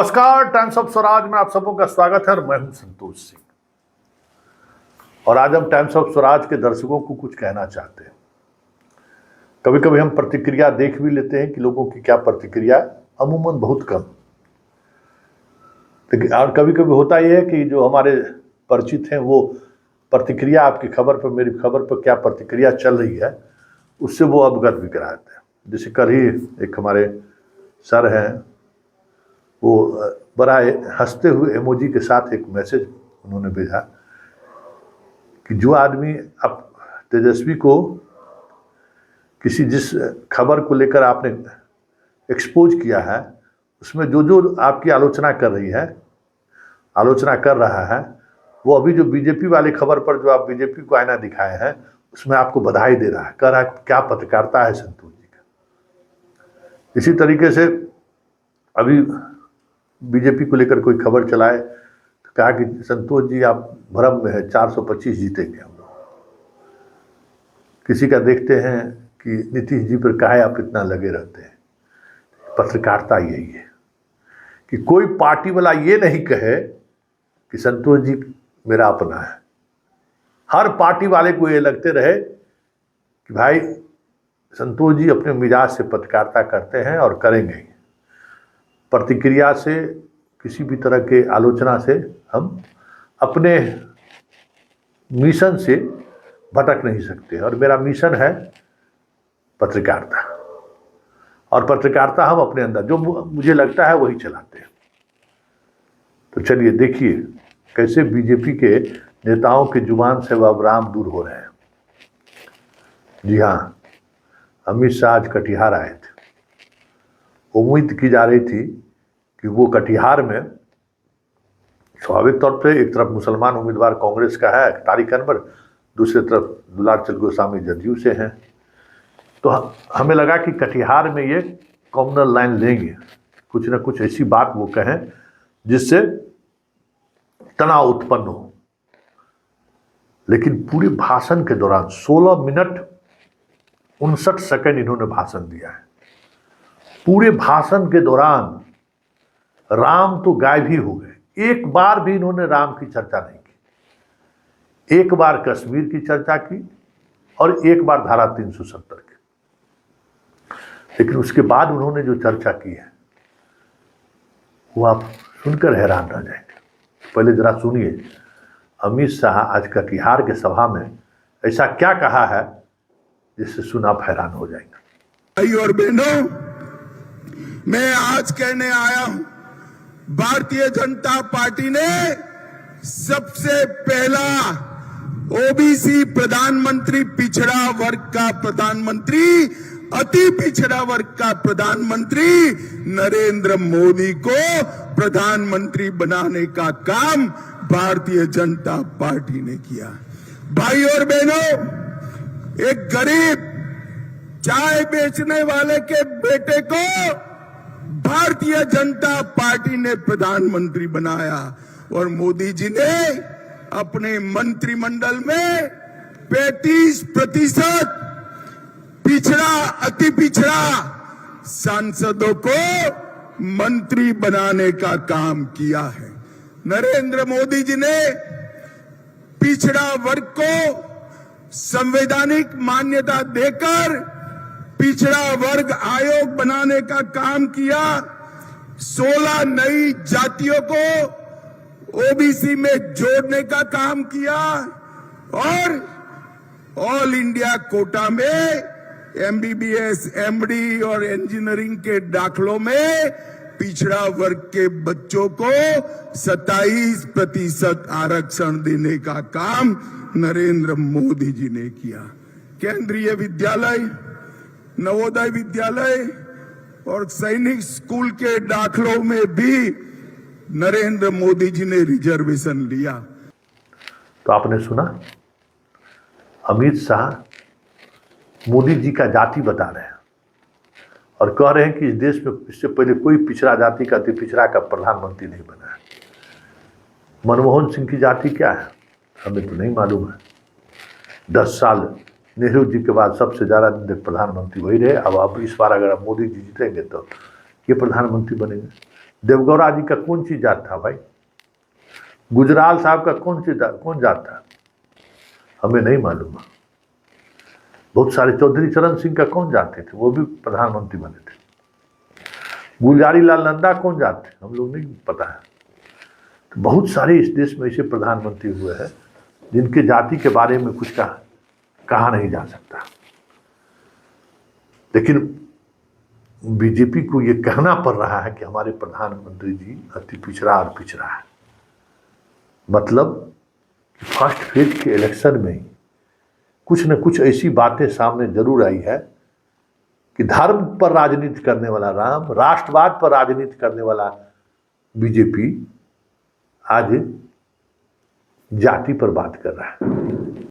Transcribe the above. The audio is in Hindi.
नमस्कार, टाइम्स ऑफ स्वराज में आप सबों का स्वागत है और मैं हूं संतोष सिंह। और आज हम टाइम्स ऑफ स्वराज के दर्शकों को कुछ कहना चाहते हैं। कभी कभी हम प्रतिक्रिया देख भी लेते हैं कि लोगों की क्या प्रतिक्रिया, अमूमन बहुत कम। लेकिन और कभी कभी होता यह है कि जो हमारे परिचित हैं वो प्रतिक्रिया आपकी खबर पर, मेरी खबर पर क्या प्रतिक्रिया चल रही है उससे वो अवगत भी कराते हैं। जैसे कल ही एक हमारे सर हैं, वो बड़ा हंसते हुए इमोजी के साथ एक मैसेज उन्होंने भेजा कि जो आदमी अब तेजस्वी को किसी जिस खबर को लेकर आपने एक्सपोज किया है उसमें जो जो आपकी आलोचना कर रहा है वो अभी जो बीजेपी वाली खबर पर जो आप बीजेपी को आईना दिखाए हैं उसमें आपको बधाई दे रहा है, कह रहा है क्या पत्रकारिता है संतोष जी का। इसी तरीके से अभी बीजेपी को लेकर कोई खबर चलाए तो कहा कि संतोष जी आप भ्रम में है, 425 जीतेंगे हम लोग। किसी का देखते हैं कि नीतीश जी पर काहे आप इतना लगे रहते हैं। पत्रकारिता यही है कि कोई पार्टी वाला ये नहीं कहे कि संतोष जी मेरा अपना है। हर पार्टी वाले को ये लगते रहे कि भाई संतोष जी अपने मिजाज से पत्रकारिता करते हैं और करेंगे। प्रतिक्रिया से, किसी भी तरह के आलोचना से हम अपने मिशन से भटक नहीं सकते। और मेरा मिशन है पत्रकारिता, और पत्रकारिता हम अपने अंदर जो मुझे लगता है वही चलाते हैं। तो चलिए देखिए कैसे बीजेपी के नेताओं के जुबान से वह राम दूर हो रहे हैं। जी हाँ, अमित शाह आज कटिहार आए थे। उम्मीद की जा रही थी कि वो कटिहार में स्वाभाविक तौर पे एक तरफ मुसलमान उम्मीदवार कांग्रेस का है तारिक अनवर, दूसरी तरफ दुलारचंद गोस्वामी जदयू से हैं, तो हमें लगा कि कटिहार में ये कॉमनल लाइन लेंगे, कुछ ना कुछ ऐसी बात वो कहें जिससे तनाव उत्पन्न हो। लेकिन पूरे भाषण के दौरान 16 मिनट 59 सेकंड इन्होंने भाषण दिया है। पूरे भाषण के दौरान राम तो गायब ही हो गए। एक बार भी इन्होंने राम की चर्चा नहीं की। एक बार कश्मीर की चर्चा की और एक बार धारा 370 की। लेकिन उसके बाद उन्होंने जो चर्चा की है वो आप सुनकर हैरान रह जाएंगे। पहले जरा सुनिए, अमित शाह आज कटिहार के सभा में ऐसा क्या कहा है जिससे सुन आप हैरान हो जाएंगे। भाई और बहनों, मैं आज कहने आया हूं, भारतीय जनता पार्टी ने सबसे पहला ओबीसी प्रधानमंत्री, पिछड़ा वर्ग का प्रधानमंत्री, अति पिछड़ा वर्ग का प्रधानमंत्री नरेंद्र मोदी को प्रधानमंत्री बनाने का काम भारतीय जनता पार्टी ने किया। भाई और बहनों, एक गरीब चाय बेचने वाले के बेटे को भारतीय जनता पार्टी ने प्रधानमंत्री बनाया और मोदी जी ने अपने मंत्रिमंडल में 35% पिछड़ा, अति पिछड़ा सांसदों को मंत्री बनाने का काम किया है। नरेंद्र मोदी जी ने पिछड़ा वर्ग को संवैधानिक मान्यता देकर पिछड़ा वर्ग आयोग बनाने का काम किया। 16 नई जातियों को ओबीसी में जोड़ने का काम किया और ऑल इंडिया कोटा में एमबीबीएस, एमडी और इंजीनियरिंग के दाखलों में पिछड़ा वर्ग के बच्चों को 27% आरक्षण देने का काम नरेंद्र मोदी जी ने किया। केंद्रीय विद्यालय, नवोदय विद्यालय और सैनिक स्कूल के दाखलों में भी नरेंद्र मोदी जी ने रिजर्वेशन लिया। तो आपने सुना, अमित शाह मोदी जी का जाति बता रहे हैं और कह रहे हैं कि इस देश में इससे पहले कोई पिछड़ा जाति का, अति पिछड़ा का प्रधानमंत्री नहीं बना है। मनमोहन सिंह की जाति क्या है हमें तो नहीं मालूम है। 10 साल नेहरू जी के बाद सबसे ज़्यादा प्रधानमंत्री वही रहे। अब इस बार अगर मोदी जी जीतेंगे तो ये प्रधानमंत्री बनेंगे। देवगौड़ा जी का कौन सी जात था भाई? गुजराल साहब का कौन जात था? हमें नहीं मालूम। बहुत सारे चौधरी चरण सिंह का कौन जाते थे, वो भी प्रधानमंत्री बने थे। गुलजारी लाल नंदा कौन जाते थे, हम लोग नहीं पता है। तो बहुत सारे इस देश में ऐसे प्रधानमंत्री हुए हैं जिनके जाति के बारे में कुछ कहा नहीं जा सकता। लेकिन बीजेपी को ये कहना पड़ रहा है कि हमारे प्रधानमंत्री जी अति पिछड़ा और पिछड़ा है। मतलब फर्स्ट फेज के इलेक्शन में ही कुछ न कुछ ऐसी बातें सामने जरूर आई है कि धर्म पर राजनीति करने वाला राम, राष्ट्रवाद पर राजनीति करने वाला बीजेपी आज जाति पर बात कर रहा है।